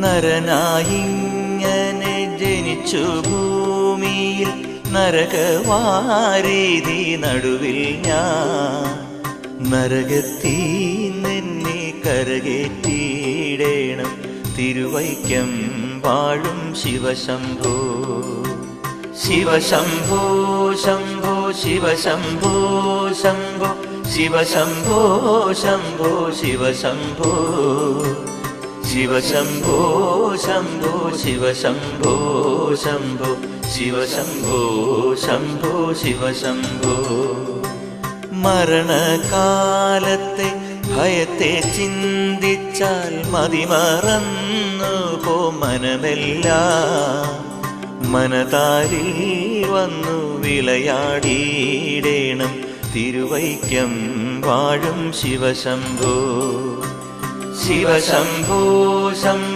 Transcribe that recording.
നരനായിങ്ങനെ ജനിച്ചു ഭൂമിയിൽ നരകവാരീതി നടുവിൽ ഞാൻ നരകത്തീ നിന്നെ കരകേറ്റിയിടേണം തിരുവൈക്കം വാഴും ശിവശംഭോ ശിവശംഭോ ശംഭോ ശിവശംഭോ ശംഭോ ശിവശംഭോ ശംഭോ ശിവശംഭോ ശിവശംഭോ ശംഭോ ശിവശംഭോ ശംഭോ ശിവശംഭോ ശംഭോ ശിവശംഭോ മരണകാലത്തെ ഭയത്തെ ചിന്തിച്ചാൽ മതിമറന്നു പോ മനമെല്ലാം മനതാരിൽ വന്നു വിളയാടിയിടേണം തിരുവൈക്കം വാഴും ശിവശംഭോ ശിവശംഭോ ശംഭോ